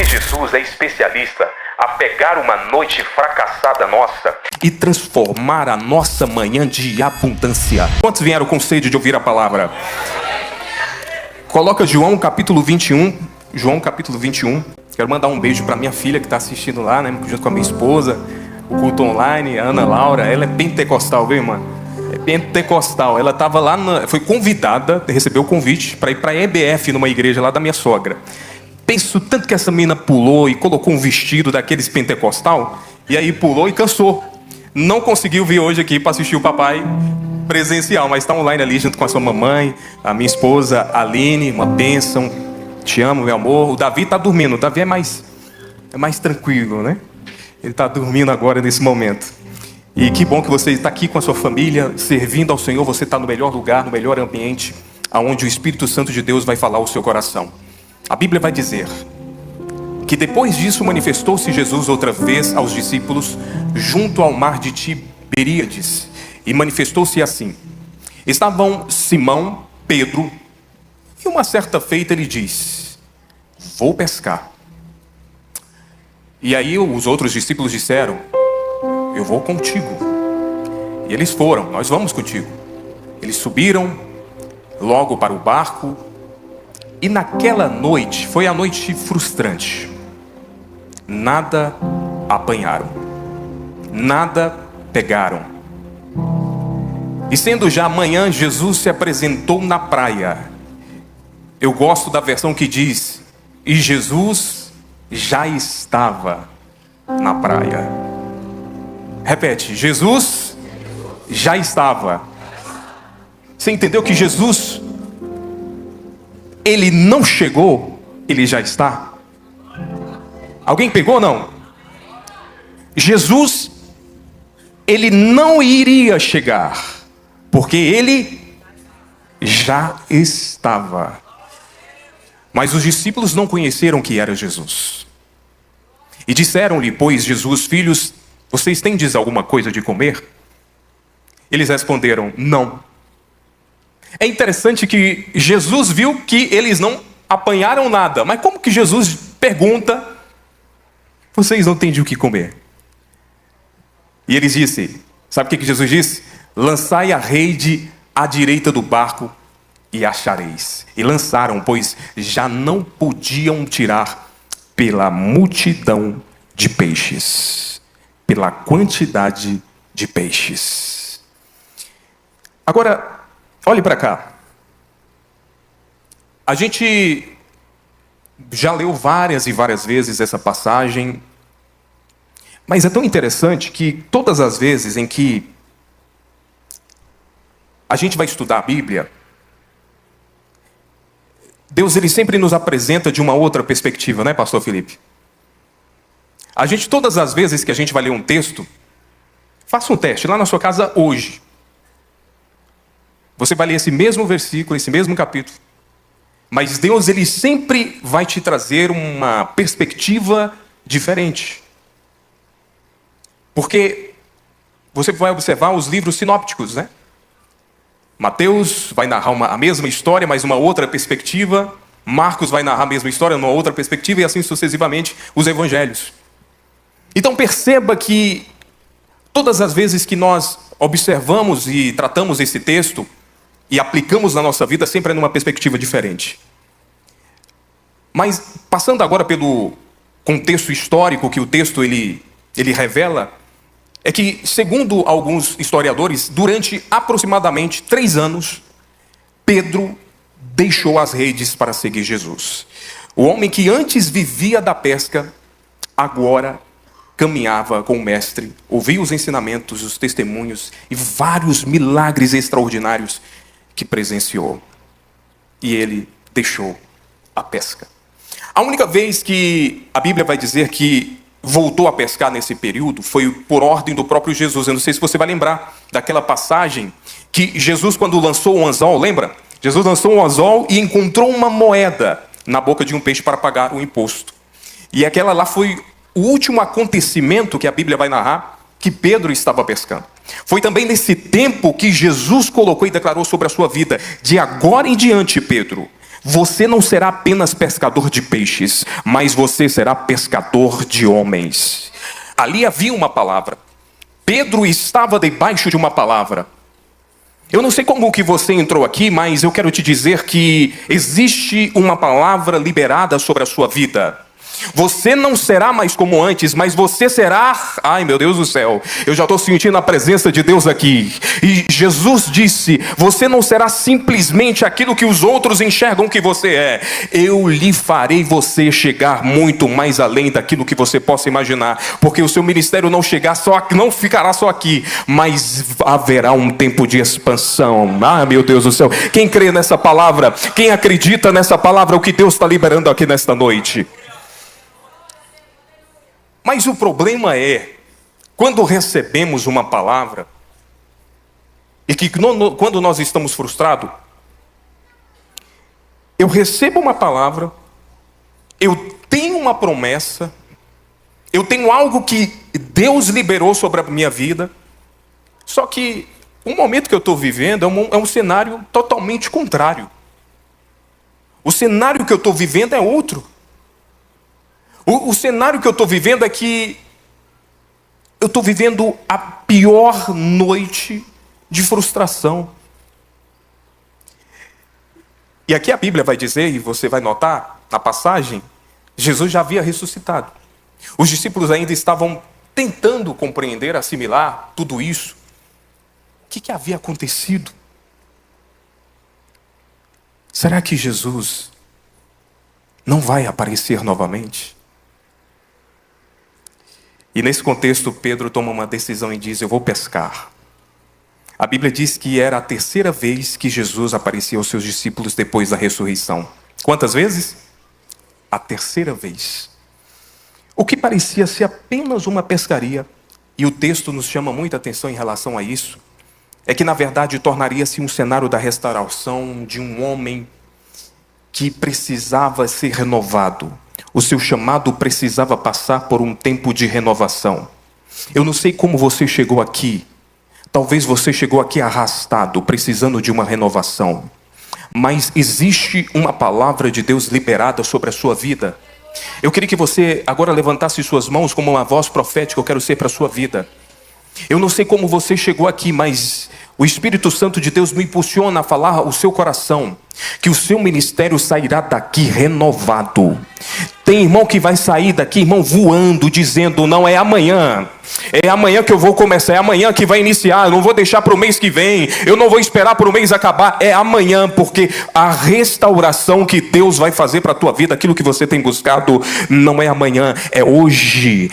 Porque Jesus é especialista a pegar uma noite fracassada nossa e transformar a nossa manhã de abundância. Quantos vieram com sede de ouvir a palavra? Coloca João capítulo 21. João capítulo 21. Quero mandar um beijo para minha filha que está assistindo lá, né, junto com a minha esposa, o culto online, a Ana Laura. Ela é pentecostal, viu, irmã? É pentecostal. Ela estava lá, foi convidada, recebeu o convite para ir para a EBF, numa igreja lá da minha sogra. Penso tanto que essa menina pulou e colocou um vestido daqueles pentecostal, e aí pulou e cansou. Não conseguiu vir hoje aqui para assistir o papai presencial, mas está online ali junto com a sua mamãe, a minha esposa Aline, uma bênção. Te amo, meu amor. O Davi está dormindo. O Davi é mais tranquilo, né? Ele está dormindo agora nesse momento. E que bom que você está aqui com a sua família, servindo ao Senhor. Você está no melhor lugar, no melhor ambiente, aonde o Espírito Santo de Deus vai falar ao seu coração. A Bíblia vai dizer que depois disso manifestou-se Jesus outra vez aos discípulos junto ao mar de Tiberíades, e manifestou-se assim: estavam Simão, Pedro, e uma certa feita ele diz: vou pescar. E aí os outros discípulos disseram: eu vou contigo. E eles foram: nós vamos contigo. Eles subiram logo para o barco, e naquela noite, foi a noite frustrante, nada apanharam, nada pegaram. E sendo já amanhã, Jesus se apresentou na praia. Eu gosto da versão que diz: e Jesus já estava na praia. Repete: Jesus já estava. Você entendeu que Jesus, ele não chegou, ele já está? Alguém pegou ou não? Jesus, ele não iria chegar, porque ele já estava. Mas os discípulos não conheceram que era Jesus. E disseram-lhe, pois, Jesus: filhos, vocês tendes alguma coisa de comer? Eles responderam: não. É interessante que Jesus viu que eles não apanharam nada. Mas como que Jesus pergunta: vocês não têm o que comer? E eles disseram, sabe o que Jesus disse? Lançai a rede à direita do barco e achareis. E lançaram, pois já não podiam tirar pela multidão de peixes, pela quantidade de peixes. Agora, olhe para cá. A gente já leu várias e várias vezes essa passagem, mas é tão interessante que todas as vezes em que a gente vai estudar a Bíblia, Deus, ele sempre nos apresenta de uma outra perspectiva, né, pastor Felipe? A gente, todas as vezes que a gente vai ler um texto, faça um teste lá na sua casa hoje. Você vai ler esse mesmo versículo, esse mesmo capítulo, mas Deus, ele sempre vai te trazer uma perspectiva diferente. Porque você vai observar os livros sinópticos, né? Mateus vai narrar a mesma história, mas uma outra perspectiva. Marcos vai narrar a mesma história, numa outra perspectiva, e assim sucessivamente os evangelhos. Então perceba que todas as vezes que nós observamos e tratamos esse texto e aplicamos na nossa vida, sempre é numa perspectiva diferente. Mas passando agora pelo contexto histórico que o texto ele revela, é que, segundo alguns historiadores, durante aproximadamente 3 anos, Pedro deixou as redes para seguir Jesus. O homem que antes vivia da pesca, agora caminhava com o mestre, ouvia os ensinamentos, os testemunhos e vários milagres extraordinários que presenciou. E ele deixou a pesca. A única vez que a Bíblia vai dizer que voltou a pescar nesse período foi por ordem do próprio Jesus. Eu não sei se você vai lembrar daquela passagem que Jesus, quando lançou o anzol, lembra? Jesus lançou um anzol e encontrou uma moeda na boca de um peixe para pagar o imposto. E aquela lá foi o último acontecimento que a Bíblia vai narrar que Pedro estava pescando. Foi também nesse tempo que Jesus colocou e declarou sobre a sua vida: de agora em diante, Pedro, Você não será apenas pescador de peixes, mas você será pescador de homens. Ali havia uma palavra. Pedro estava debaixo de uma palavra. Eu não sei como que você entrou aqui, mas eu quero te dizer que existe uma palavra liberada sobre a sua vida. Você não será mais como antes, mas você será... Ai, meu Deus do céu, eu já estou sentindo a presença de Deus aqui. E Jesus disse, você não será simplesmente aquilo que os outros enxergam que você é. Eu lhe farei você chegar muito mais além daquilo que você possa imaginar. Porque o seu ministério não ficará só aqui, mas haverá um tempo de expansão. Ah, meu Deus do céu. Quem crê nessa palavra? Quem acredita nessa palavra? O que Deus está liberando aqui nesta noite? Mas o problema é, quando recebemos uma palavra, e que quando nós estamos frustrados, eu recebo uma palavra, eu tenho uma promessa, eu tenho algo que Deus liberou sobre a minha vida, só que o momento que eu estou vivendo é um cenário totalmente contrário. O cenário que eu estou vivendo é outro. O cenário que eu estou vivendo é que eu estou vivendo a pior noite de frustração. E aqui a Bíblia vai dizer, e você vai notar na passagem, Jesus já havia ressuscitado. Os discípulos ainda estavam tentando compreender, assimilar tudo isso. O que havia acontecido? Será que Jesus não vai aparecer novamente? E nesse contexto, Pedro toma uma decisão e diz, eu vou pescar. A Bíblia diz que era a terceira vez que Jesus aparecia aos seus discípulos depois da ressurreição. Quantas vezes? A terceira vez. O que parecia ser apenas uma pescaria, e o texto nos chama muita atenção em relação a isso, é que na verdade tornaria-se um cenário da restauração de um homem que precisava ser renovado. O seu chamado precisava passar por um tempo de renovação. Eu não sei como você chegou aqui. Talvez você chegou aqui arrastado, precisando de uma renovação. Mas existe uma palavra de Deus liberada sobre a sua vida. Eu queria que você agora levantasse suas mãos como uma voz profética, eu quero ser para a sua vida. Eu não sei como você chegou aqui, mas o Espírito Santo de Deus me impulsiona a falar o seu coração, que o seu ministério sairá daqui renovado. Tem irmão que vai sair daqui, irmão, voando, dizendo, não é amanhã que eu vou começar, é amanhã que vai iniciar, eu não vou deixar para o mês que vem, eu não vou esperar para o mês acabar, é amanhã, porque a restauração que Deus vai fazer para a tua vida, aquilo que você tem buscado, não é amanhã, é hoje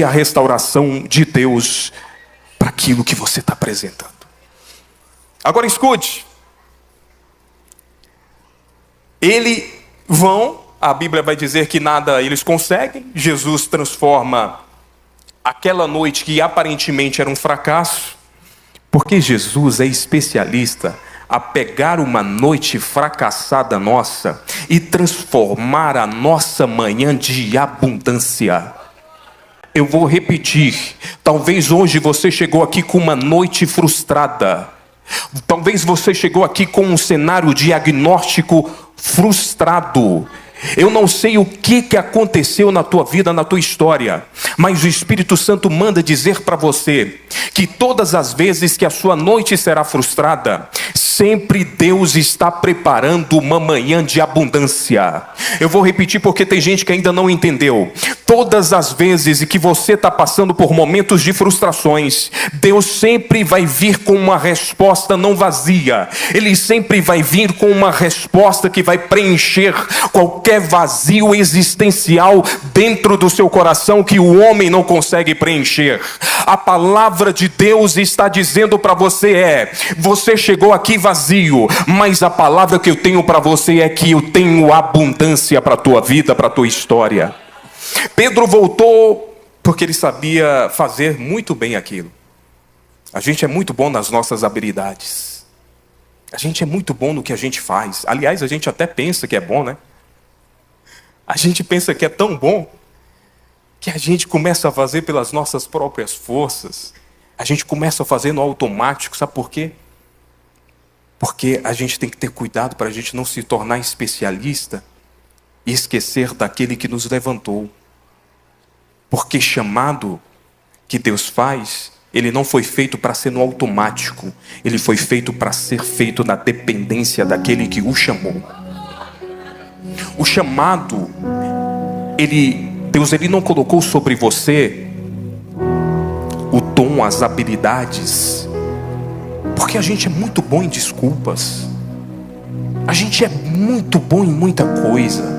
a restauração de Deus para aquilo que você está apresentando. Agora escute, a Bíblia vai dizer que nada eles conseguem, Jesus transforma aquela noite que aparentemente era um fracasso, porque Jesus é especialista a pegar uma noite fracassada nossa e transformar a nossa manhã de abundância. Eu vou repetir, talvez hoje você chegou aqui com uma noite frustrada, talvez você chegou aqui com um cenário diagnóstico frustrado. Eu não sei o que aconteceu na tua vida, na tua história, mas o Espírito Santo manda dizer para você que todas as vezes que a sua noite será frustrada, sempre Deus está preparando uma manhã de abundância. Eu vou repetir porque tem gente que ainda não entendeu. Todas as vezes que você está passando por momentos de frustrações, Deus sempre vai vir com uma resposta não vazia. Ele sempre vai vir com uma resposta que vai preencher qualquer vazio existencial dentro do seu coração que o homem não consegue preencher. A palavra de Deus está dizendo para você você chegou aqui vazio, mas a palavra que eu tenho para você é que eu tenho abundância para a tua vida, para a tua história. Pedro voltou porque ele sabia fazer muito bem aquilo. A gente é muito bom nas nossas habilidades. A gente é muito bom no que a gente faz. Aliás, a gente até pensa que é bom, né? A gente pensa que é tão bom que a gente começa a fazer pelas nossas próprias forças. A gente começa a fazer no automático, sabe por quê? Porque a gente tem que ter cuidado para a gente não se tornar especialista e esquecer daquele que nos levantou. Porque chamado que Deus faz, ele não foi feito para ser no automático. Ele foi feito para ser feito na dependência daquele que o chamou. O chamado, Deus não colocou sobre você o dom, as habilidades, porque a gente é muito bom em desculpas. A gente é muito bom em muita coisa.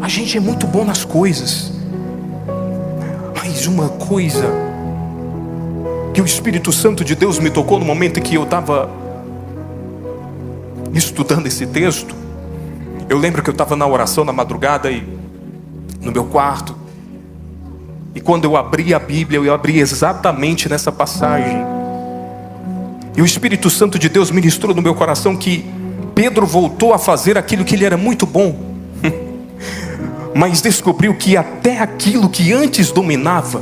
A gente é muito bom nas coisas. Mas uma coisa que o Espírito Santo de Deus me tocou no momento em que eu estava estudando esse texto. Eu lembro que eu estava na oração na madrugada e no meu quarto. E quando eu abri a Bíblia, eu abri exatamente nessa passagem. E o Espírito Santo de Deus ministrou no meu coração que Pedro voltou a fazer aquilo que ele era muito bom. Mas descobriu que até aquilo que antes dominava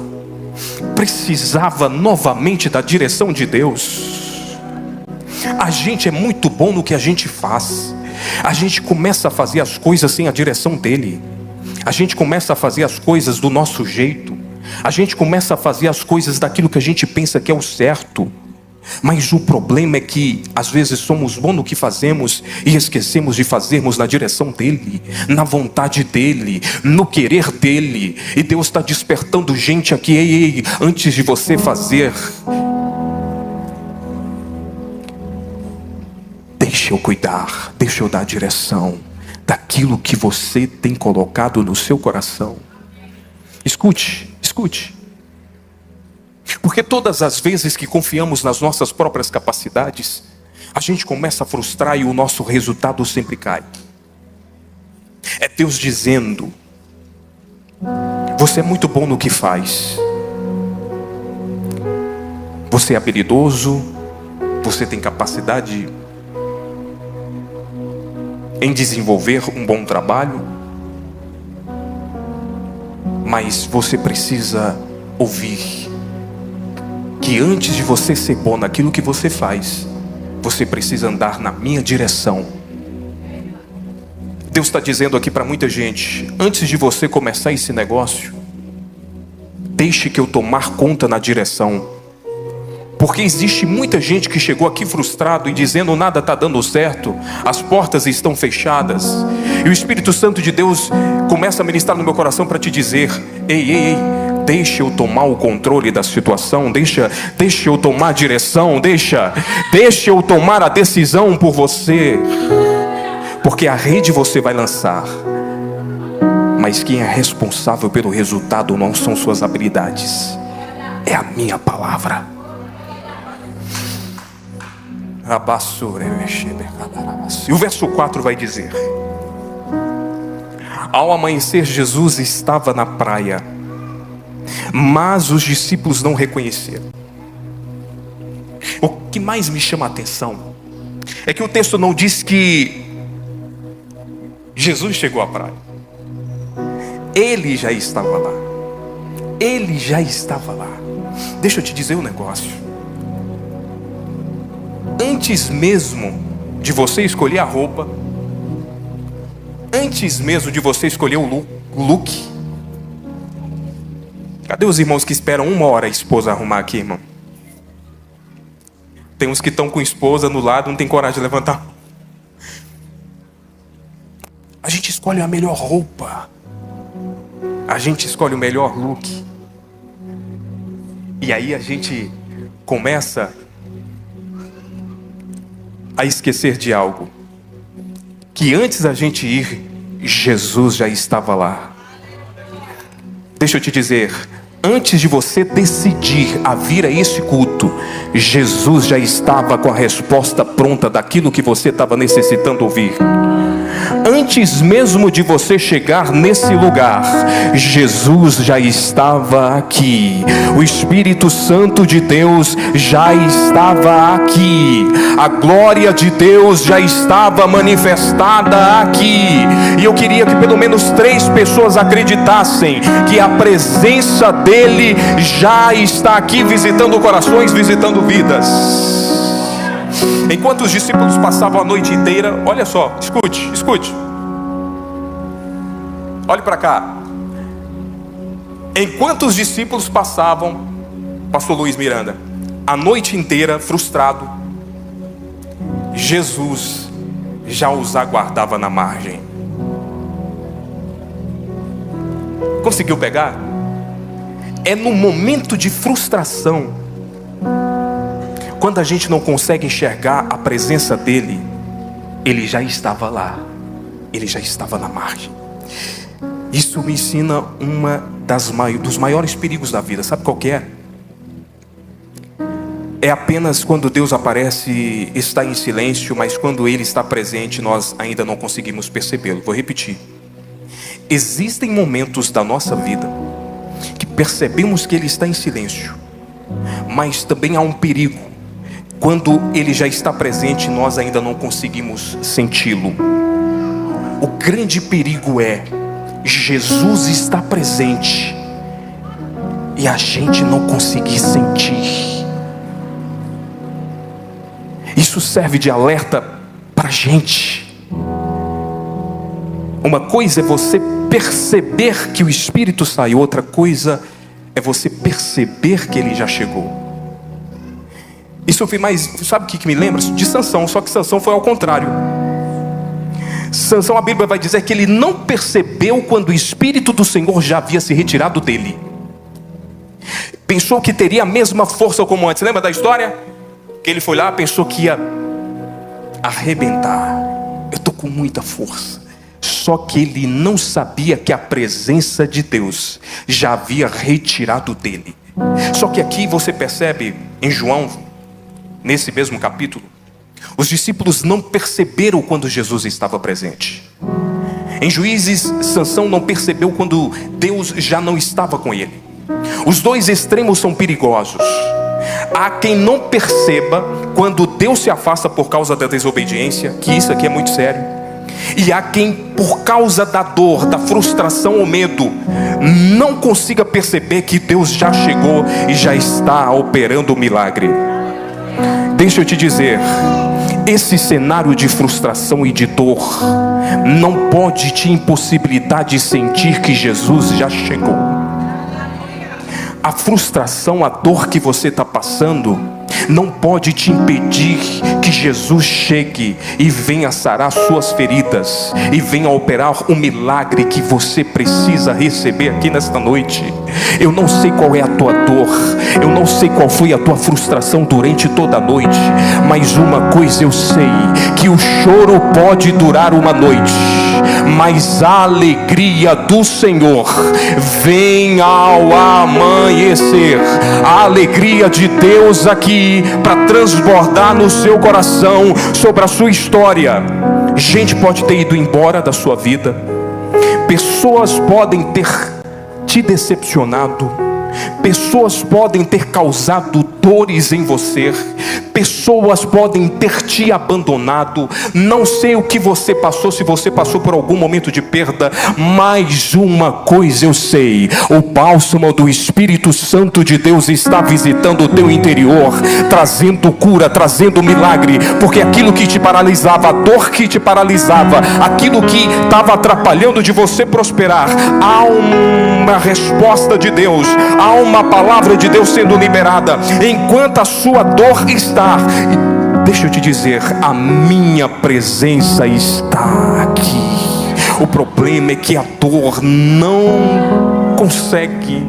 precisava novamente da direção de Deus. A gente é muito bom no que a gente faz. A gente começa a fazer as coisas sem a direção dele. A gente começa a fazer as coisas do nosso jeito. A gente começa a fazer as coisas daquilo que a gente pensa que é o certo. Mas o problema é que às vezes somos bons no que fazemos e esquecemos de fazermos na direção dele, na vontade dele, no querer dele. E Deus está despertando gente aqui. Ei, antes de você fazer, deixa eu cuidar, deixa eu dar a direção daquilo que você tem colocado no seu coração. Escute. Porque todas as vezes que confiamos nas nossas próprias capacidades, a gente começa a frustrar e o nosso resultado sempre cai. É Deus dizendo: você é muito bom no que faz. Você é habilidoso, você tem capacidade em desenvolver um bom trabalho, mas você precisa ouvir que antes de você ser bom naquilo que você faz, você precisa andar na minha direção. Deus está dizendo aqui para muita gente: antes de você começar esse negócio, deixe que eu tomar conta na direção. Porque existe muita gente que chegou aqui frustrado e dizendo: nada está dando certo, as portas estão fechadas. E o Espírito Santo de Deus começa a ministrar no meu coração para te dizer: ei, deixa eu tomar o controle da situação, deixa eu tomar a direção, deixa eu tomar a decisão por você. Porque a rede você vai lançar, mas quem é responsável pelo resultado não são suas habilidades, é a minha palavra. E o verso 4 vai dizer: ao amanhecer, Jesus estava na praia, mas os discípulos não reconheceram. O que mais me chama a atenção é que o texto não diz que Jesus chegou à praia. Ele já estava lá. Ele já estava lá. Deixa eu te dizer um negócio. Antes mesmo de você escolher a roupa, antes mesmo de você escolher o look, cadê os irmãos que esperam 1 hora a esposa arrumar aqui, irmão? Tem uns que estão com a esposa no lado, não tem coragem de levantar. A gente escolhe a melhor roupa, a gente escolhe o melhor look, e aí a gente começa a esquecer de algo, que antes da gente ir, Jesus já estava lá. Deixa eu te dizer, antes de você decidir a vir a esse culto, Jesus já estava com a resposta pronta daquilo que você estava necessitando ouvir. Antes mesmo de você chegar nesse lugar, Jesus já estava aqui. O Espírito Santo de Deus já estava aqui. A glória de Deus já estava manifestada aqui. E eu queria que pelo menos 3 pessoas acreditassem que a presença dele já está aqui, visitando corações, visitando vidas. Enquanto os discípulos passavam a noite inteira, olha só, escute. Olhe para cá. Enquanto os discípulos passavam, pastor Luiz Miranda, a noite inteira frustrado, Jesus já os aguardava na margem. Conseguiu pegar? É no momento de frustração, quando a gente não consegue enxergar a presença dele, ele já estava lá, ele já estava na margem. Isso me ensina dos maiores perigos da vida. Sabe qual que é? É apenas quando Deus aparece, está em silêncio, mas quando Ele está presente, nós ainda não conseguimos percebê-lo. Vou repetir. Existem momentos da nossa vida que percebemos que Ele está em silêncio, mas também há um perigo. Quando Ele já está presente, nós ainda não conseguimos senti-lo. O grande perigo é Jesus está presente e a gente não conseguir sentir. Isso serve de alerta para a gente. Uma coisa é você perceber que o Espírito sai, outra coisa é você perceber que ele já chegou. Isso foi mais, sabe o que me lembra? De Sansão, só que Sansão foi ao contrário. Sansão, a Bíblia vai dizer que ele não percebeu quando o Espírito do Senhor já havia se retirado dele. Pensou que teria a mesma força como antes. Lembra da história? Que ele foi lá, pensou que ia arrebentar. Eu estou com muita força. Só que ele não sabia que a presença de Deus já havia retirado dele. Só que aqui você percebe em João, nesse mesmo capítulo, os discípulos não perceberam quando Jesus estava presente. Em Juízes, Sansão não percebeu quando Deus já não estava com ele. Os dois extremos são perigosos. Há quem não perceba quando Deus se afasta por causa da desobediência, que isso aqui é muito sério. E há quem, por causa da dor, da frustração ou medo, não consiga perceber que Deus já chegou e já está operando o milagre. Deixa eu te dizer, esse cenário de frustração e de dor não pode te impossibilitar de sentir que Jesus já chegou. A frustração, a dor que você está passando não pode te impedir que Jesus chegue e venha sarar suas feridas e venha operar o milagre que você precisa receber aqui nesta noite. Eu não sei qual é a tua dor, eu não sei qual foi a tua frustração durante toda a noite, mas uma coisa eu sei, que o choro pode durar uma noite, mas a alegria do Senhor vem ao amanhecer. A alegria de Deus aqui para transbordar no seu coração sobre a sua história. Gente pode ter ido embora da sua vida, pessoas podem ter te decepcionado, pessoas podem ter causado dores em você, pessoas podem ter te abandonado. Não sei o que você passou, se você passou por algum momento de perda, mas uma coisa eu sei: o bálsamo do Espírito Santo de Deus está visitando o teu interior, trazendo cura, trazendo milagre, porque aquilo que te paralisava, a dor que te paralisava, aquilo que estava atrapalhando de você prosperar, há uma resposta de Deus, há uma palavra de Deus sendo liberada. Enquanto a sua dor está, deixa eu te dizer, a minha presença está aqui. O problema é que a dor não consegue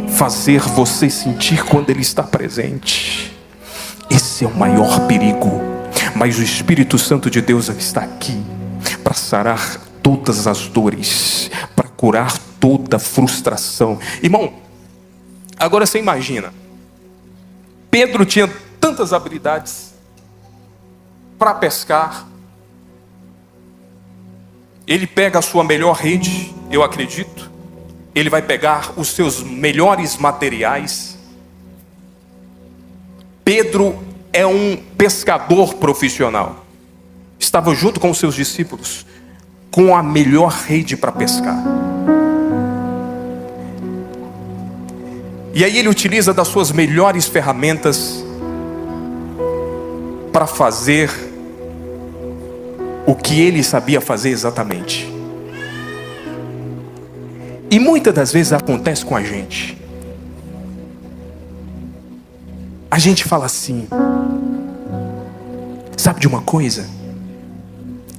fazer você sentir quando Ele está presente. Esse é o maior perigo. Mas o Espírito Santo de Deus está aqui para sarar todas as dores, para curar toda frustração. Irmão, agora você imagina, Pedro tinha tantas habilidades para pescar. Ele pega a sua melhor rede, eu acredito. Ele vai pegar os seus melhores materiais. Pedro é um pescador profissional. Estava junto com os seus discípulos, com a melhor rede para pescar. E aí ele utiliza das suas melhores ferramentas. para fazer o que ele sabia fazer exatamente. E muitas das vezes acontece com a gente. A gente fala assim: sabe de uma coisa?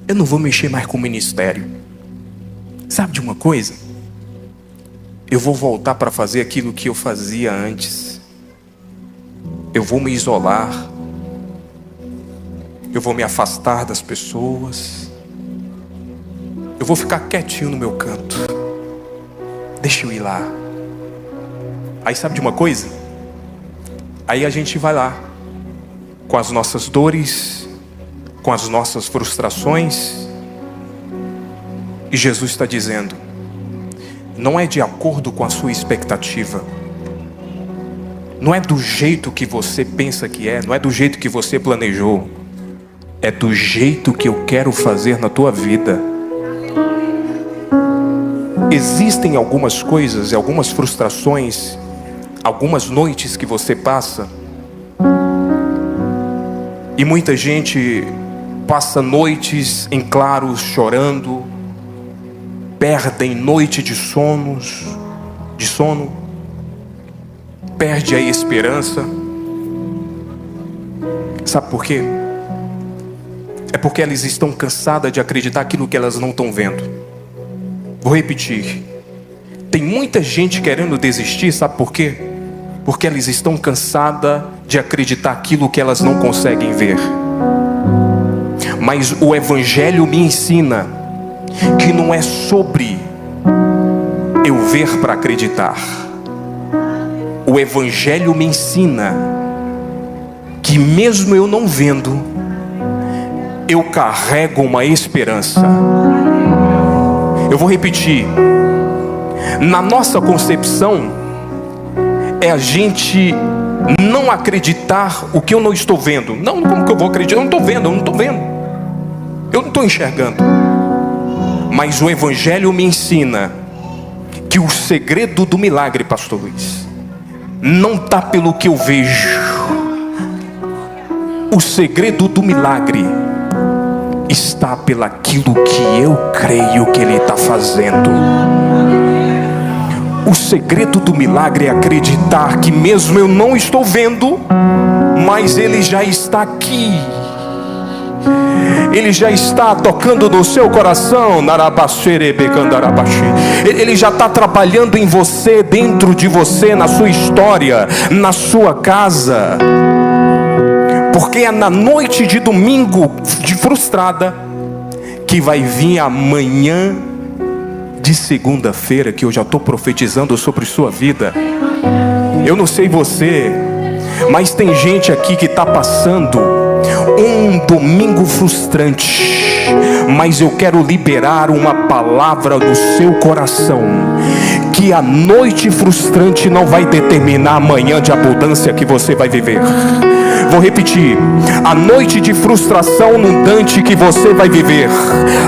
Eu não vou mexer mais com o ministério. Sabe de uma coisa? Eu vou voltar para fazer aquilo que eu fazia antes. Eu vou me isolar. Eu vou me afastar das pessoas. Eu vou ficar quietinho no meu canto. Deixa eu ir lá. Aí sabe de uma coisa? Aí a gente vai lá, com as nossas dores, com as nossas frustrações. E Jesus está dizendo: não é de acordo com a sua expectativa. Não é do jeito que você pensa que é. Não é do jeito que você planejou. É do jeito que eu quero fazer na tua vida. Existem algumas coisas, algumas frustrações, algumas noites que você passa. E muita gente passa noites em claros chorando, perdem noite de sono, perde a esperança. Sabe por quê? É porque elas estão cansadas de acreditar aquilo que elas não estão vendo. Vou repetir. Tem muita gente querendo desistir, sabe por quê? Porque elas estão cansadas de acreditar aquilo que elas não conseguem ver. Mas o Evangelho me ensina que não é sobre eu ver para acreditar. O Evangelho me ensina que mesmo eu não vendo, eu carrego uma esperança. Eu vou repetir. Na nossa concepção, é a gente não acreditar o que eu não estou vendo. Não, como que eu vou acreditar? Eu não estou vendo. Eu não estou enxergando. Mas o Evangelho me ensina que o segredo do milagre, pastor Luiz, não está pelo que eu vejo. O segredo do milagre está pelaquilo que eu creio que Ele está fazendo. O segredo do milagre é acreditar que mesmo eu não estou vendo, mas Ele já está aqui. Ele já está tocando no seu coração. Ele já está trabalhando em você, dentro de você, na sua história, na sua casa. Porque é na noite de domingo de frustrada que vai vir a manhã de segunda-feira, que eu já estou profetizando sobre sua vida. Eu não sei você, mas tem gente aqui que está passando um domingo frustrante. Mas eu quero liberar uma palavra no seu coração, que a noite frustrante não vai determinar a manhã de abundância que você vai viver. Vou repetir: a noite de frustração inundante que você vai viver,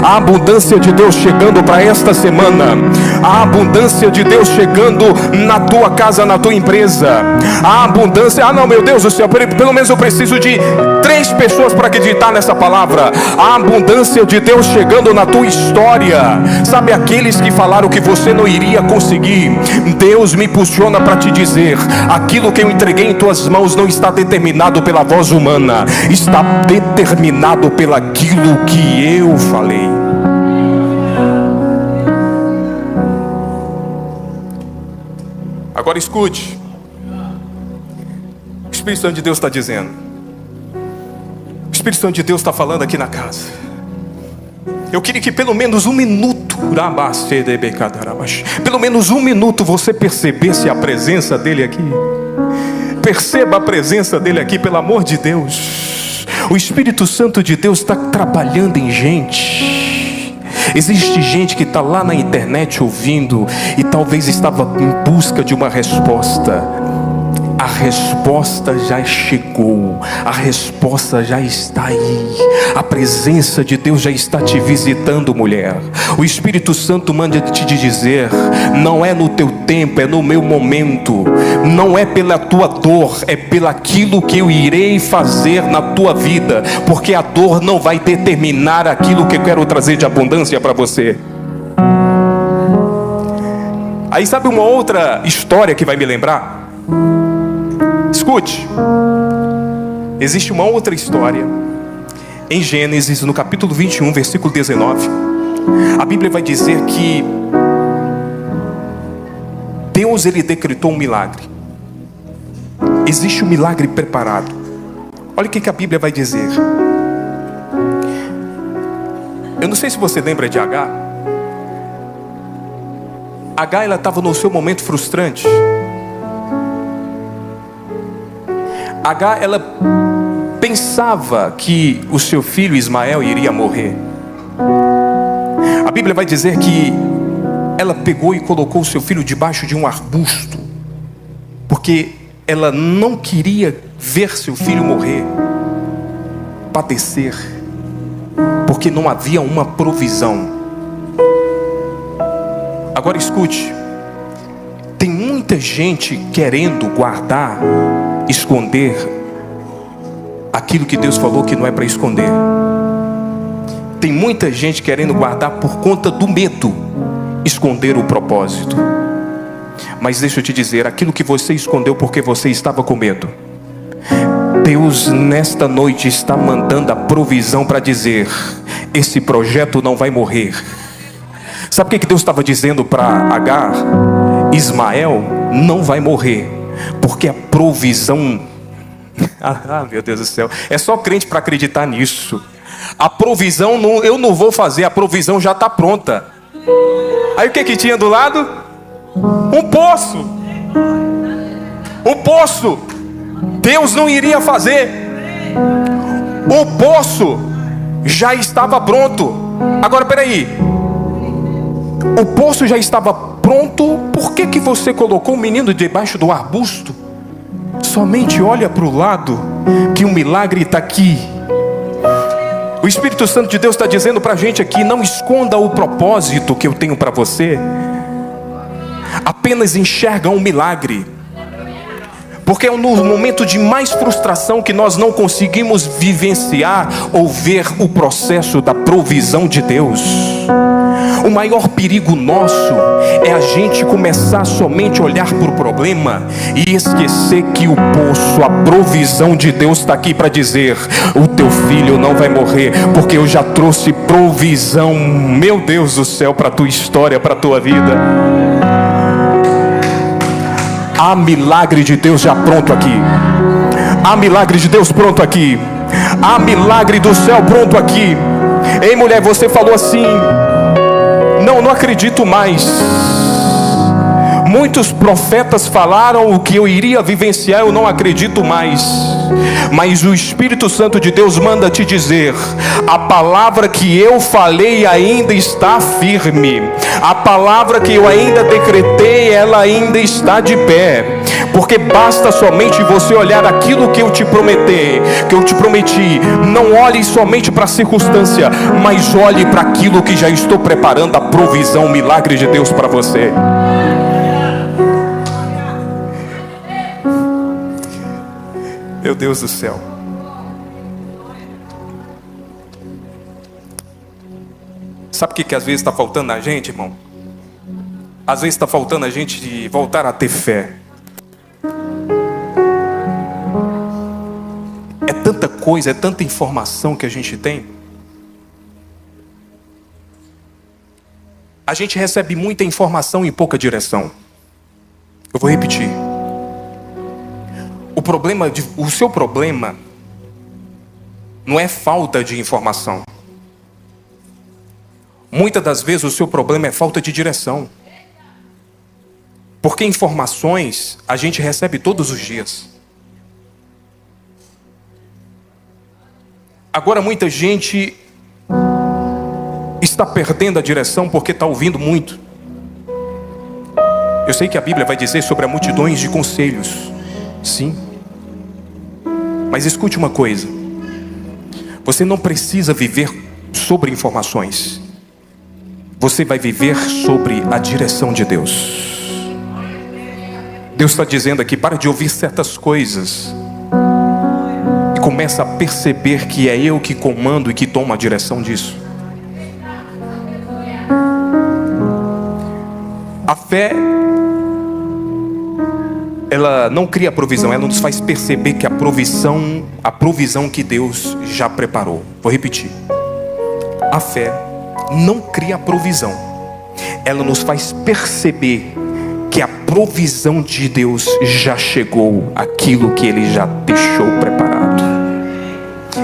a abundância de Deus chegando para esta semana, a abundância de Deus chegando na tua casa, na tua empresa, a abundância, não, meu Deus do céu, pelo menos eu preciso de 3 pessoas para acreditar nessa palavra. A abundância de Deus chegando na tua história. Sabe aqueles que falaram que você não iria conseguir? Deus me impulsiona para te dizer: aquilo que eu entreguei em tuas mãos não está determinado pela voz humana, está determinado pelaquilo que eu falei. Agora escute. O Espírito Santo de Deus está dizendo. O Espírito Santo de Deus está falando aqui na casa. Eu queria que pelo menos um minuto, pelo menos um minuto você percebesse a presença dele aqui. Perceba a presença dele aqui, pelo amor de Deus. O Espírito Santo de Deus está trabalhando em gente. Existe gente que está lá na internet ouvindo e talvez estava em busca de uma resposta. A resposta já chegou, a resposta já está aí. A presença de Deus já está te visitando, mulher. O Espírito Santo manda te dizer: não é no teu tempo, é no meu momento. Não é pela tua dor, é pelaquilo que eu irei fazer na tua vida. Porque a dor não vai determinar aquilo que eu quero trazer de abundância para você. Aí sabe uma outra história que vai me lembrar? Escute, existe uma outra história em Gênesis, no capítulo 21, versículo 19. A Bíblia vai dizer que Deus, ele decretou um milagre. Existe um milagre preparado. Olha o que a Bíblia vai dizer. Eu não sei se você lembra de Agar. Agar, ela estava no seu momento frustrante. Agar, ela pensava que o seu filho Ismael iria morrer. A Bíblia vai dizer que ela pegou e colocou o seu filho debaixo de um arbusto, porque ela não queria ver seu filho morrer, padecer, porque não havia uma provisão. Agora escute, tem muita gente querendo guardar, esconder aquilo que Deus falou que não é para esconder. Tem muita gente querendo guardar por conta do medo, esconder o propósito. Mas deixa eu te dizer, aquilo que você escondeu porque você estava com medo, Deus nesta noite está mandando a provisão para dizer: esse projeto não vai morrer. Sabe o que Deus estava dizendo para Agar? Ismael não vai morrer, porque a provisão... meu Deus do céu, é só crente para acreditar nisso. A provisão eu não vou fazer, a provisão já está pronta. Aí o que tinha do lado? Um poço. Um poço. Deus não iria fazer. O poço já estava pronto. Agora peraí, o poço já estava pronto, por que você colocou o menino debaixo do arbusto? Somente olha para o lado, que o milagre está aqui. O Espírito Santo de Deus está dizendo para a gente aqui: não esconda o propósito que eu tenho para você, apenas enxerga um milagre. Porque é no momento de mais frustração que nós não conseguimos vivenciar ou ver o processo da provisão de Deus. O maior perigo nosso é a gente começar somente a olhar para o problema e esquecer que o poço, a provisão de Deus está aqui para dizer: o teu filho não vai morrer, porque eu já trouxe provisão, meu Deus do céu, para a tua história, para a tua vida. Há milagre de Deus já pronto aqui. Há milagre de Deus pronto aqui. Há milagre do céu pronto aqui. Ei, mulher, você falou assim: não acredito mais. Muitos profetas falaram o que eu iria vivenciar, eu não acredito mais. Mas o Espírito Santo de Deus manda te dizer: a palavra que eu falei ainda está firme. A palavra que eu ainda decretei, ela ainda está de pé. Porque basta somente você olhar aquilo que eu te prometi. Não olhe somente para a circunstância, mas olhe para aquilo que já estou preparando, a provisão, o milagre de Deus para você. Meu Deus do céu. Sabe o que às vezes está faltando na gente, irmão? Às vezes está faltando a gente de voltar a ter fé. É tanta coisa, é tanta informação que a gente tem. A gente recebe muita informação e pouca direção. Eu vou repetir. O seu problema não é falta de informação. Muitas das vezes o seu problema é falta de direção. Porque informações a gente recebe todos os dias. Agora muita gente está perdendo a direção porque está ouvindo muito. Eu sei que a Bíblia vai dizer sobre as multidões de conselhos. Sim. Mas escute uma coisa. Você não precisa viver sobre informações. Você vai viver sobre a direção de Deus. Deus está dizendo aqui, para de ouvir certas coisas e começa a perceber que é eu que comando e que tomo a direção disso. A fé, ela não cria provisão, ela nos faz perceber que a provisão que Deus já preparou. Vou repetir. A fé não cria provisão, ela nos faz perceber que a provisão de Deus já chegou, aquilo que Ele já deixou preparado.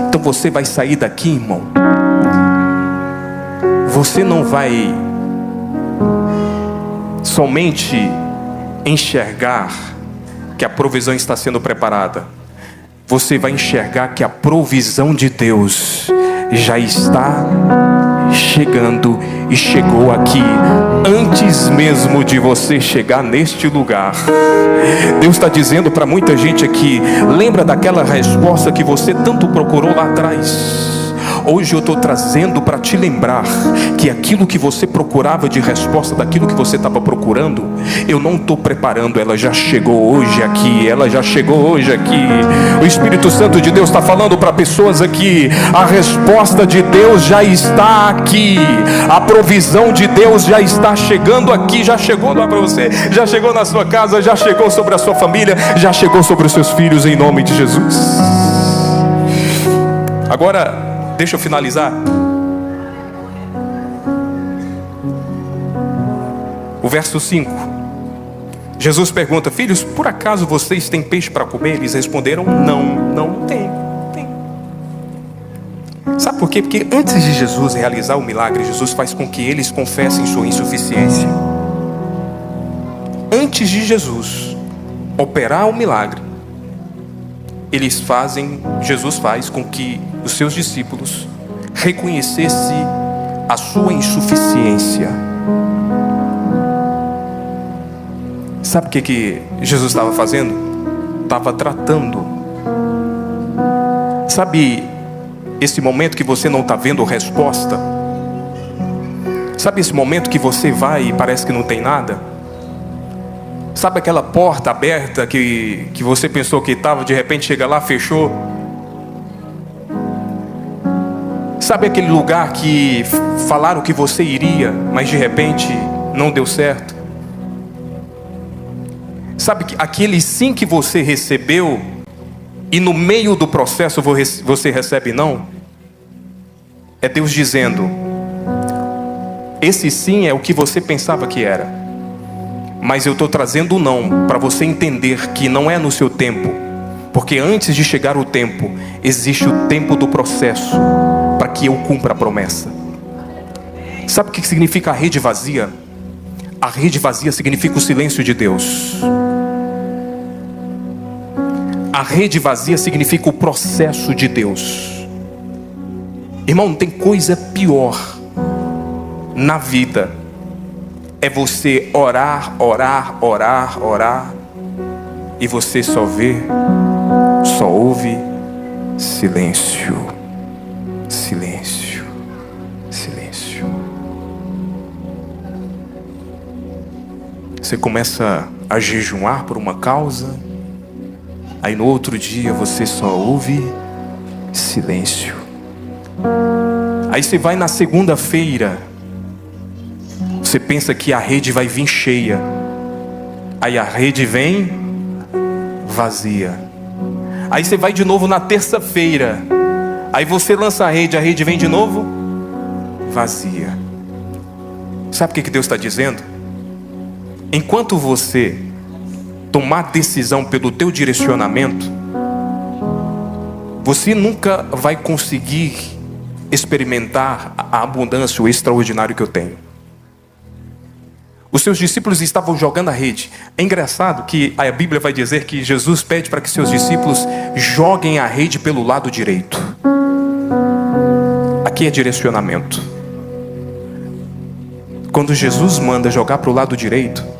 Então você vai sair daqui, irmão. Você não vai somente enxergar que a provisão está sendo preparada. Você vai enxergar que a provisão de Deus já está chegando e chegou aqui antes mesmo de você chegar neste lugar. Deus está dizendo para muita gente aqui: lembra daquela resposta que você tanto procurou lá atrás? Hoje eu estou trazendo para te lembrar que aquilo que você procurava de resposta daquilo que você estava procurando, eu não estou preparando, ela já chegou hoje aqui, ela já chegou hoje aqui. O Espírito Santo de Deus está falando para pessoas aqui: a resposta de Deus já está aqui, a provisão de Deus já está chegando aqui, já chegou lá para você, já chegou na sua casa, já chegou sobre a sua família, já chegou sobre os seus filhos, em nome de Jesus. Agora, deixa eu finalizar. O verso 5. Jesus pergunta: filhos, por acaso vocês têm peixe para comer? Eles responderam: não tem. Sabe por quê? Porque antes de Jesus realizar o milagre, Jesus faz com que eles confessem sua insuficiência. Antes de Jesus operar o milagre, Jesus faz com que os seus discípulos reconhecessem a sua insuficiência. Sabe o que Jesus estava fazendo? Estava tratando. Sabe esse momento que você não está vendo resposta? Sabe esse momento que você vai e parece que não tem nada? Sabe aquela porta aberta que você pensou que estava, de repente chega lá, fechou? Sabe aquele lugar que falaram que você iria, mas de repente não deu certo? Sabe aquele sim que você recebeu e no meio do processo você recebe não? É Deus dizendo: esse sim é o que você pensava que era, mas eu estou trazendo o não para você entender que não é no seu tempo, porque antes de chegar o tempo, existe o tempo do processo para que eu cumpra a promessa. Sabe o que significa a rede vazia? A rede vazia significa o silêncio de Deus. A rede vazia significa o processo de Deus. Irmão, não tem coisa pior na vida. É você orar e você só ouve silêncio. Você começa a jejuar por uma causa, aí no outro dia você só ouve silêncio. Aí você vai na segunda-feira, você pensa que a rede vai vir cheia, aí a rede vem vazia. Aí você vai de novo na terça-feira, aí você lança a rede vem de novo vazia. Sabe o que Deus está dizendo? Enquanto você tomar decisão pelo teu direcionamento, você nunca vai conseguir experimentar a abundância, o extraordinário que eu tenho. Os seus discípulos estavam jogando a rede. É engraçado que a Bíblia vai dizer que Jesus pede para que seus discípulos joguem a rede pelo lado direito. Aqui é direcionamento. Quando Jesus manda jogar para o lado direito,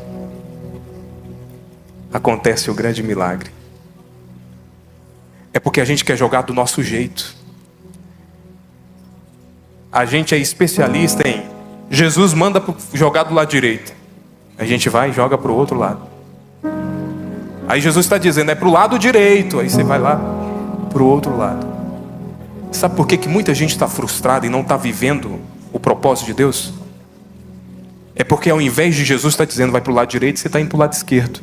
acontece o grande milagre. é porque a gente quer jogar do nosso jeito. A gente é especialista em Jesus manda jogar do lado direito. A gente vai e joga para o outro lado. Aí Jesus está dizendo, é para o lado direito. Aí você vai lá para o outro lado. Sabe por que muita gente está frustrada e não está vivendo o propósito de Deus? É porque ao invés de Jesus estar dizendo vai para o lado direito, você está indo para o lado esquerdo.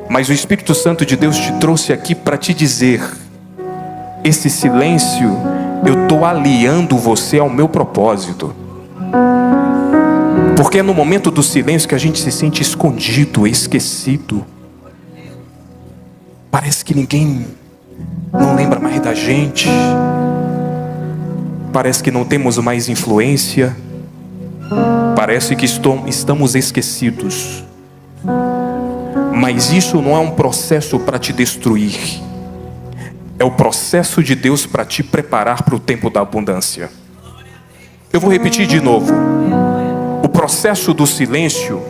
Mas o Espírito Santo de Deus te trouxe aqui para te dizer: esse silêncio, eu estou aliando você ao meu propósito. Porque é no momento do silêncio que a gente se sente escondido, esquecido. Parece que ninguém não lembra mais da gente. Parece que não temos mais influência. Parece que estamos esquecidos. Mas isso não é um processo para te destruir. É o processo de Deus para te preparar para o tempo da abundância. Eu vou repetir de novo. O processo do silêncio,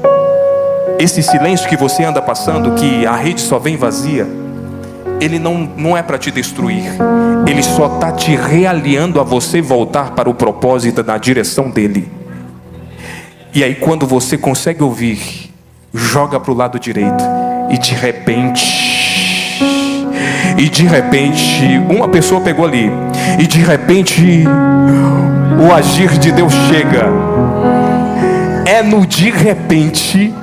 esse silêncio que você anda passando, que a rede só vem vazia, ele não é para te destruir. Ele só está te realinhando a você voltar para o propósito na direção dele. E aí quando você consegue ouvir, joga para o lado direito. E de repente, uma pessoa pegou ali. E de repente, o agir de Deus chega. É no de repente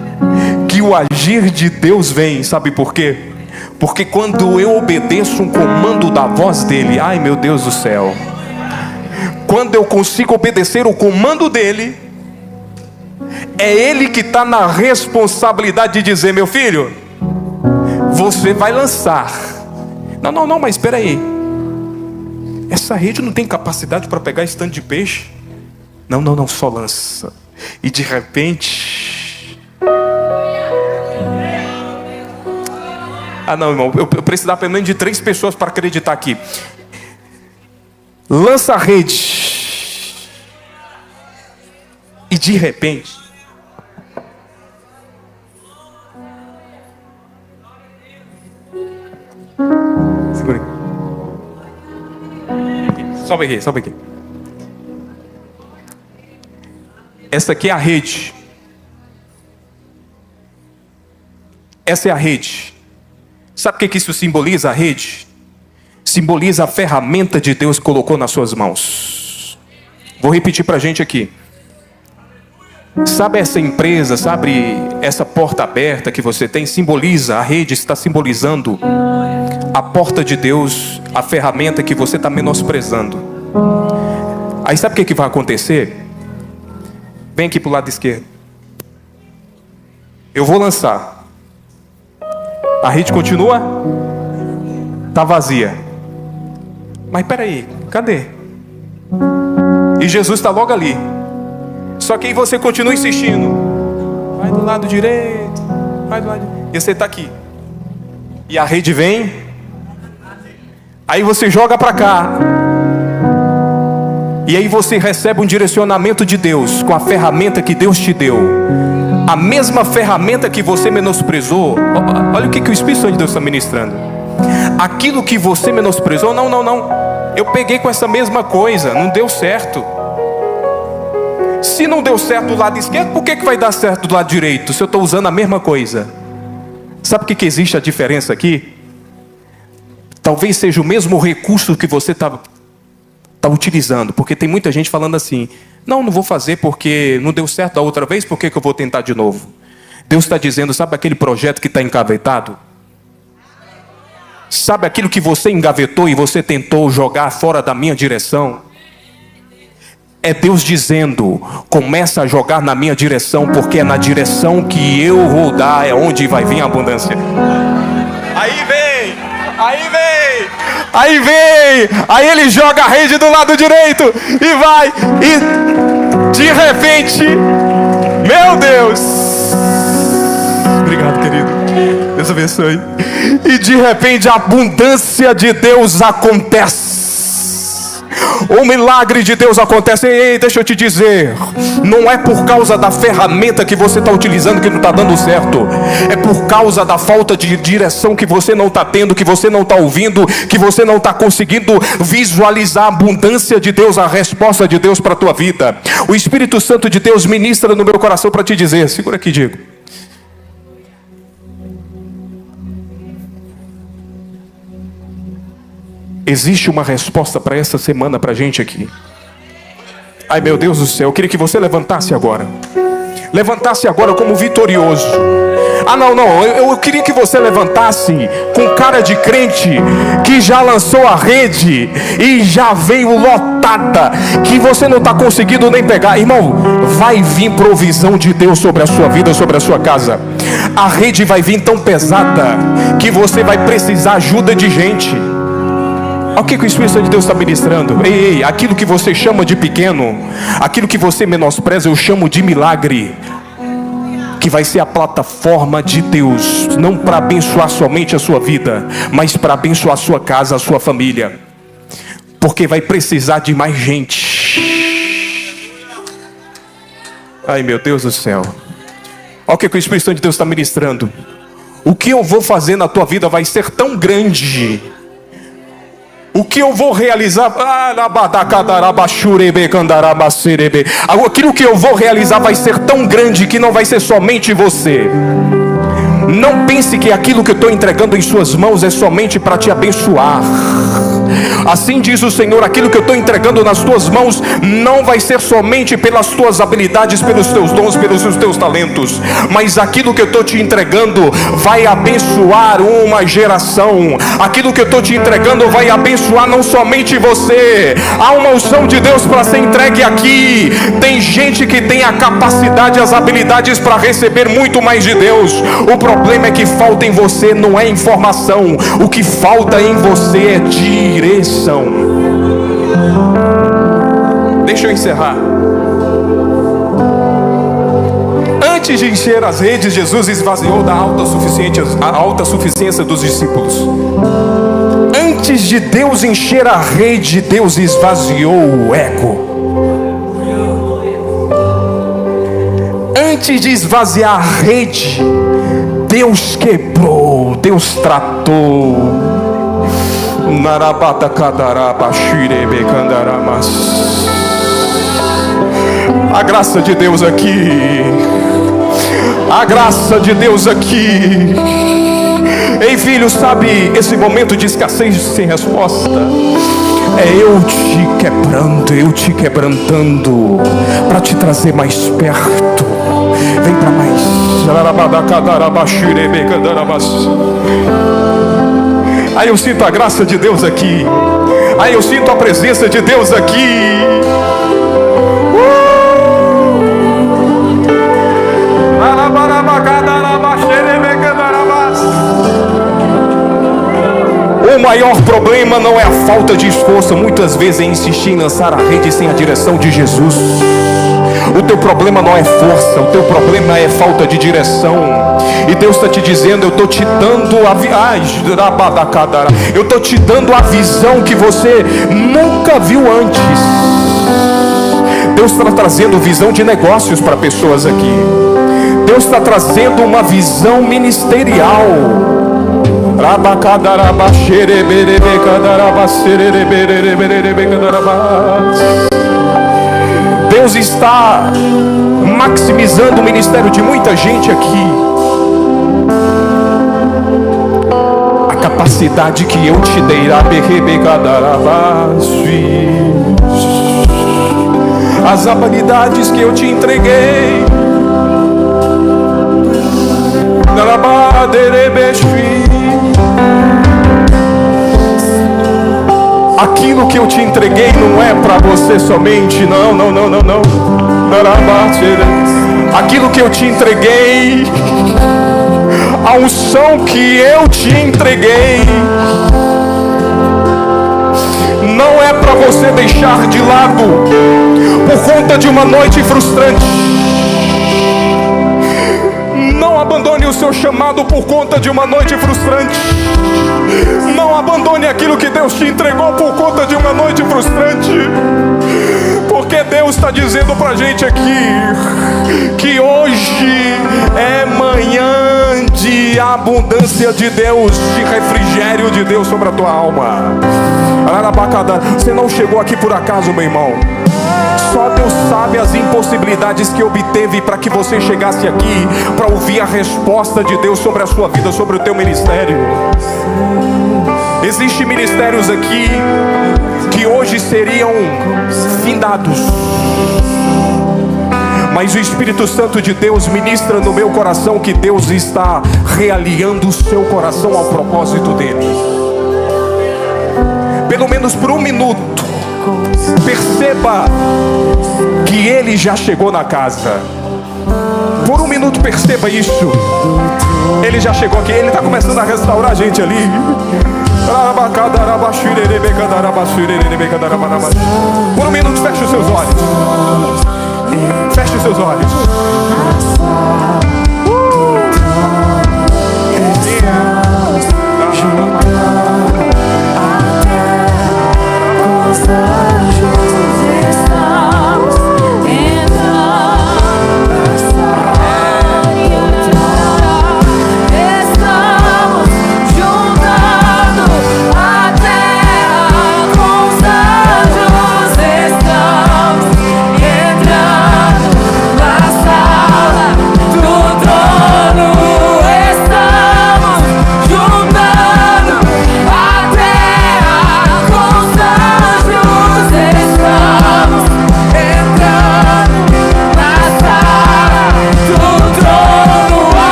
que o agir de Deus vem. Sabe por quê? Porque quando eu obedeço um comando da voz dele, ai meu Deus do céu, quando eu consigo obedecer o comando dele, é ele que está na responsabilidade de dizer: meu filho, você vai lançar. Não, mas espera aí. Essa rede não tem capacidade para pegar esse tanto de peixe. Não, só lança. E de repente... não, irmão, eu precisava pelo menos de 3 pessoas para acreditar aqui. Lança a rede. E de repente... Segura aqui. Sobe aqui. Essa aqui é a rede. Essa é a rede. Sabe o que isso simboliza, a rede? Simboliza a ferramenta de Deus que colocou nas suas mãos. Vou repetir para a gente aqui. Sabe essa empresa, sabe essa porta aberta que você tem? Simboliza, a rede está simbolizando a porta de Deus, a ferramenta que você está menosprezando. Aí sabe o que vai acontecer? Vem aqui para o lado esquerdo. Eu vou lançar. A rede continua? Está vazia. Mas espera aí, cadê? E Jesus está logo ali. Só que aí você continua insistindo. Vai do lado direito. Vai do lado direito. E você está aqui. E a rede vem. Aí você joga para cá. E aí você recebe um direcionamento de Deus com a ferramenta que Deus te deu. A mesma ferramenta que você menosprezou. Olha o que o Espírito Santo de Deus está ministrando. Aquilo que você menosprezou, não. Eu peguei com essa mesma coisa, não deu certo. Se não deu certo do lado esquerdo, por que vai dar certo do lado direito? Se eu estou usando a mesma coisa. Sabe o que existe a diferença aqui? Talvez seja o mesmo recurso que você está utilizando. Porque tem muita gente falando assim: não vou fazer porque não deu certo da outra vez, por que eu vou tentar de novo? Deus está dizendo: sabe aquele projeto que está engavetado? Sabe aquilo que você engavetou e você tentou jogar fora da minha direção? É Deus dizendo: começa a jogar na minha direção, porque é na direção que eu vou dar, é onde vai vir a abundância. Aí ele joga a rede do lado direito e vai, e de repente, meu Deus, obrigado, querido, Deus abençoe. E de repente a abundância de Deus acontece. O milagre de Deus acontece. Ei, deixa eu te dizer, não é por causa da ferramenta que você está utilizando que não está dando certo. É por causa da falta de direção que você não está tendo, que você não está ouvindo, que você não está conseguindo visualizar a abundância de Deus, a resposta de Deus para a tua vida. O Espírito Santo de Deus ministra no meu coração para te dizer, segura aqui, Diego. Existe uma resposta para essa semana para a gente aqui. Ai, meu Deus do céu, eu queria que você levantasse agora. Levantasse agora como vitorioso. Ah, não, eu queria que você levantasse com cara de crente que já lançou a rede e já veio lotada, que você não está conseguindo nem pegar. Irmão, vai vir provisão de Deus sobre a sua vida, sobre a sua casa. A rede vai vir tão pesada que você vai precisar ajuda de gente. Olha o que o Espírito Santo de Deus está ministrando. Ei, aquilo que você chama de pequeno, aquilo que você menospreza, eu chamo de milagre, que vai ser a plataforma de Deus, não para abençoar somente a sua vida, mas para abençoar a sua casa, a sua família, porque vai precisar de mais gente. Ai, meu Deus do céu. Olha o que o Espírito Santo de Deus está ministrando. O que eu vou fazer na tua vida vai ser tão grande. O que eu vou realizar, aquilo que eu vou realizar vai ser tão grande que não vai ser somente você. Não pense que aquilo que eu estou entregando em suas mãos é somente para te abençoar. Assim diz o Senhor, aquilo que eu estou entregando nas tuas mãos não vai ser somente pelas tuas habilidades, pelos teus dons, pelos teus talentos, mas aquilo que eu estou te entregando vai abençoar uma geração. Aquilo que eu estou te entregando vai abençoar não somente você. Há uma unção de Deus para ser entregue aqui. Tem gente que tem a capacidade, as habilidades para receber muito mais de Deus. O problema é que falta em você não é informação, o que falta em você é direção. Deixa eu encerrar. Antes de encher as redes, Jesus esvaziou da alta suficiência dos discípulos. Antes de Deus encher a rede, Deus esvaziou o ego. Antes de esvaziar a rede, Deus quebrou, Deus tratou. A graça de Deus aqui. A graça de Deus aqui. Ei, filho, sabe esse momento de escassez sem resposta? É eu te quebrando, eu te quebrantando para te trazer mais perto. Vem para mais. Aí eu sinto a graça de Deus aqui. Aí eu sinto a presença de Deus aqui. O maior problema não é a falta de esforço, muitas vezes é insistir em lançar a rede sem a direção de Jesus. O teu problema não é força, o teu problema é falta de direção. E Deus está te dizendo, eu estou te dando eu estou te dando a visão que você nunca viu antes. Deus está trazendo visão de negócios para pessoas aqui. Deus está trazendo uma visão ministerial. Deus está maximizando o ministério de muita gente aqui. A capacidade que eu te dei, as habilidades que eu te entreguei, aquilo que eu te entreguei não é para você somente, não. Aquilo que eu te entreguei, a unção que eu te entreguei, não é para você deixar de lado por conta de uma noite frustrante. Não abandone o seu seu chamado por conta de uma noite frustrante. Não abandone aquilo que Deus te entregou por conta de uma noite frustrante. Porque Deus está dizendo pra gente aqui que hoje é manhã de abundância de Deus, de refrigério de Deus sobre a tua alma. Você não chegou aqui por acaso, meu irmão. Só Deus sabe as impossibilidades que obteve para que você chegasse aqui, para ouvir a resposta de Deus sobre a sua vida, sobre o teu ministério. Existem ministérios aqui que hoje seriam findados, mas o Espírito Santo de Deus ministra no meu coração que Deus está realinhando o seu coração ao propósito dele. Pelo menos por um minuto, perceba que ele já chegou na casa. Por um minuto perceba isso. Ele já chegou aqui, ele está começando a restaurar a gente ali. Por um minuto, feche os seus olhos. Feche os seus olhos.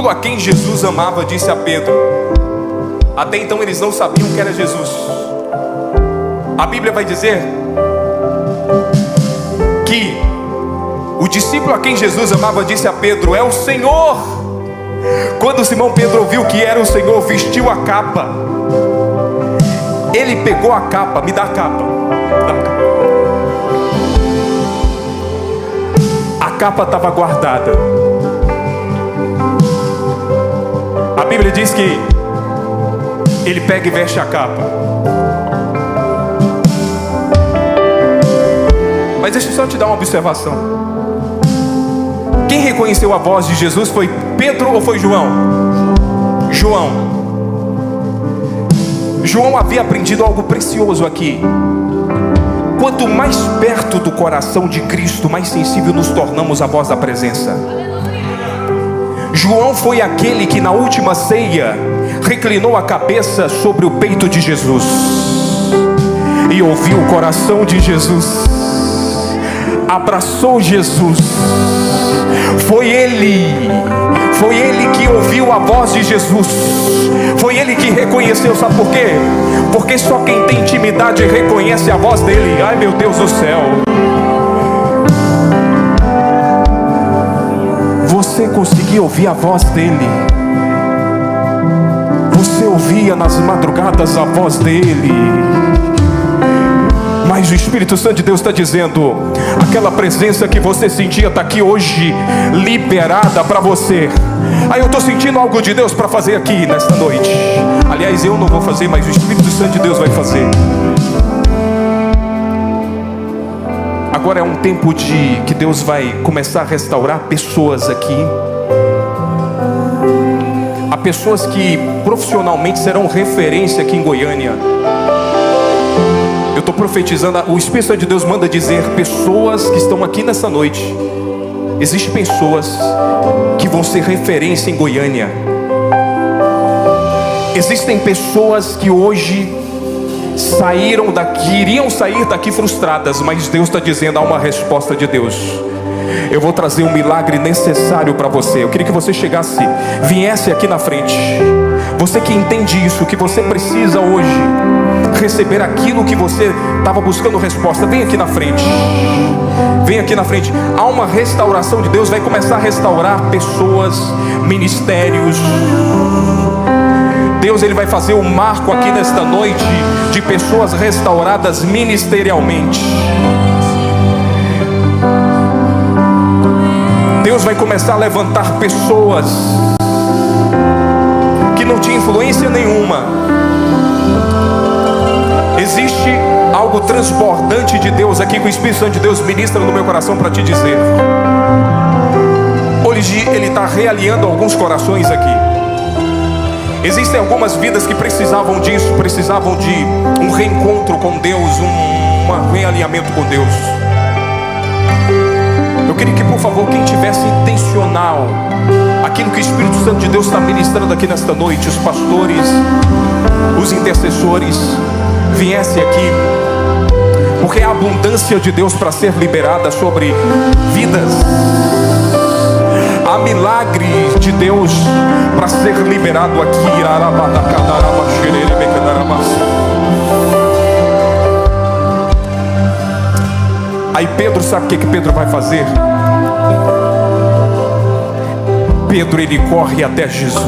A quem Jesus amava disse a Pedro. Até então eles não sabiam que era Jesus. A Bíblia vai dizer que o discípulo a quem Jesus amava disse a Pedro: é o Senhor. Quando Simão Pedro ouviu que era o Senhor, vestiu a capa. Ele pegou a capa. Me dá a capa. A capa estava guardada. A Bíblia diz que ele pega e veste a capa. Mas deixa eu só te dar uma observação. Quem reconheceu a voz de Jesus foi Pedro ou foi João? João. João havia aprendido algo precioso aqui. Quanto mais perto do coração de Cristo, mais sensível nos tornamos à voz da presença. João foi aquele que na última ceia reclinou a cabeça sobre o peito de Jesus e ouviu o coração de Jesus, abraçou Jesus. Foi ele que ouviu a voz de Jesus, foi ele que reconheceu. Sabe por quê? Porque só quem tem intimidade reconhece a voz dele. Ai, meu Deus do céu. Você conseguia ouvir a voz dele. Você ouvia nas madrugadas a voz dele. Mas o Espírito Santo de Deus está dizendo: aquela presença que você sentia está aqui hoje, liberada para você. Aí eu estou sentindo algo de Deus para fazer aqui nesta noite. Aliás, eu não vou fazer, mas o Espírito Santo de Deus vai fazer. Agora é um tempo de que Deus vai começar a restaurar pessoas aqui. Há pessoas que profissionalmente serão referência aqui em Goiânia. Eu estou profetizando, o Espírito Santo de Deus manda dizer: pessoas que estão aqui nessa noite, existem pessoas que vão ser referência em Goiânia. Existem pessoas que hoje saíram daqui, iriam sair daqui frustradas, mas Deus está dizendo: há uma resposta de Deus. Eu vou trazer um milagre necessário para você. Eu queria que você chegasse, viesse aqui na frente. Você que entende isso, que você precisa hoje receber aquilo que você estava buscando resposta, vem aqui na frente. Vem aqui na frente. Há uma restauração de Deus, vai começar a restaurar pessoas, ministérios. Deus, Ele vai fazer um marco aqui nesta noite de pessoas restauradas ministerialmente. Deus vai começar a levantar pessoas que não tinham influência nenhuma. Existe algo transbordante de Deus aqui, que o Espírito Santo de Deus ministra no meu coração para te dizer. Hoje Ele está realinhando alguns corações aqui. Existem algumas vidas que precisavam disso, precisavam de um reencontro com Deus, um realinhamento com Deus. Eu queria que, por favor, quem tivesse intencional aquilo que o Espírito Santo de Deus está ministrando aqui nesta noite, os pastores, os intercessores, viesse aqui, porque há abundância de Deus para ser liberada sobre vidas. Há milagre de Deus para ser liberado aqui. Aí Pedro, sabe o que Pedro vai fazer? Pedro, ele corre até Jesus.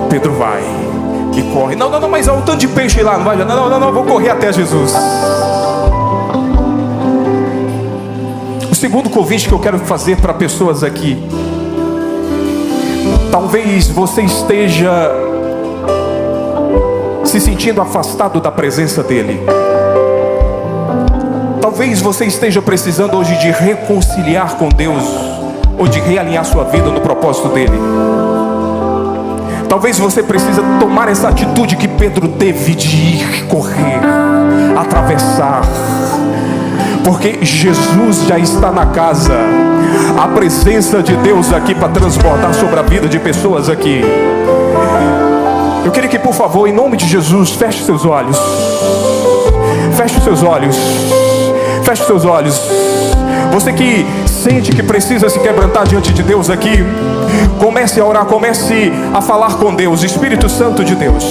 Pedro vai e corre. Não, mas há um tanto de peixe lá, não vai? Não, vou correr até Jesus. O segundo convite que eu quero fazer para pessoas aqui: talvez você esteja se sentindo afastado da presença dEle. Talvez você esteja precisando hoje de reconciliar com Deus, ou de realinhar sua vida no propósito dEle. Talvez você precise tomar essa atitude que Pedro teve, de ir, correr, atravessar. Porque Jesus já está na casa. A presença de Deus aqui para transbordar sobre a vida de pessoas aqui. Eu queria que, por favor, em nome de Jesus, feche seus olhos. Feche os seus olhos. Feche seus olhos. Você que sente que precisa se quebrantar diante de Deus aqui, comece a orar, comece a falar com Deus. Espírito Santo de Deus,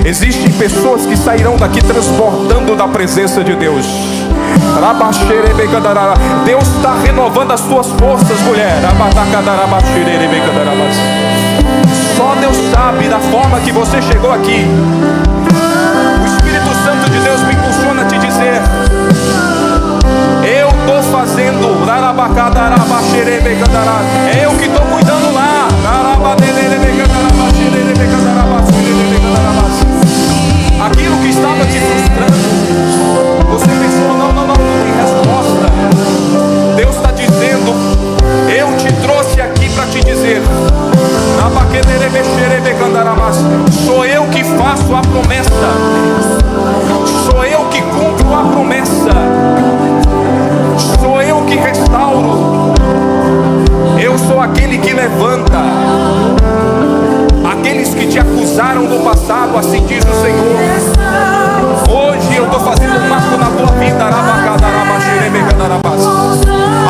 existem pessoas que sairão daqui transbordando da presença de Deus. Deus está renovando as tuas forças, mulher. Só Deus sabe da forma que você chegou aqui. O Espírito Santo de Deus me impulsiona a te dizer: eu estou fazendo. É eu que estou cuidando lá. Aquilo que estava te frustrando, você pensou, não tem resposta. Deus está dizendo: eu te trouxe aqui para te dizer: sou eu que faço a promessa, sou eu que cumpro a promessa, sou eu que restauro, eu sou aquele que levanta aqueles que te acusaram no passado, assim diz o Senhor. Hoje eu estou fazendo um marco na tua vida.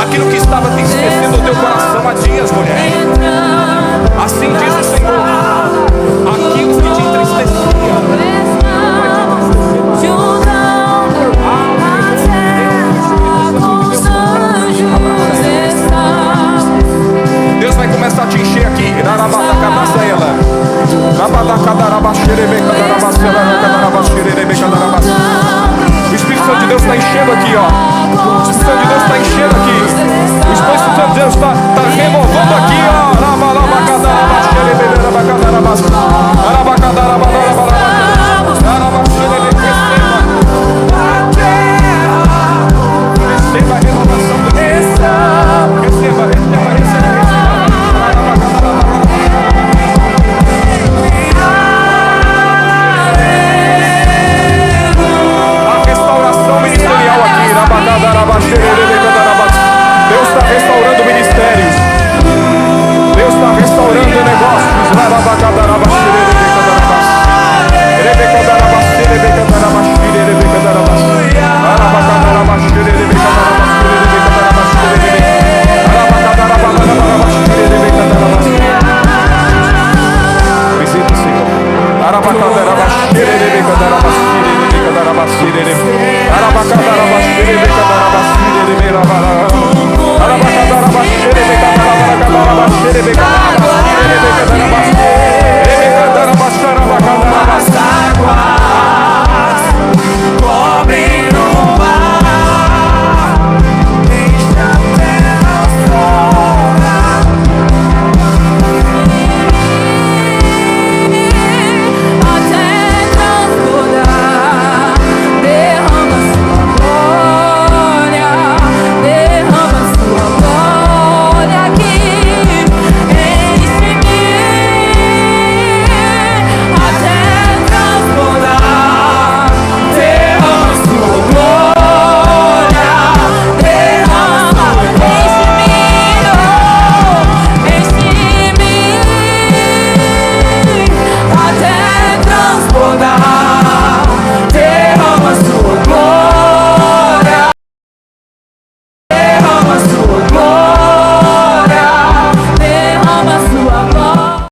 Aquilo que estava te esquecendo do teu coração há dias, mulher, assim diz o Senhor. Aquilo que te entristecia, O Espírito Santo de Deus está enchendo aqui, ó. O Espírito Santo de Deus está enchendo aqui. O Espírito Santo de Deus está renovando aqui, ó. Receba a renovação do receba. Deus está restaurando ministérios. Deus está restaurando negócios.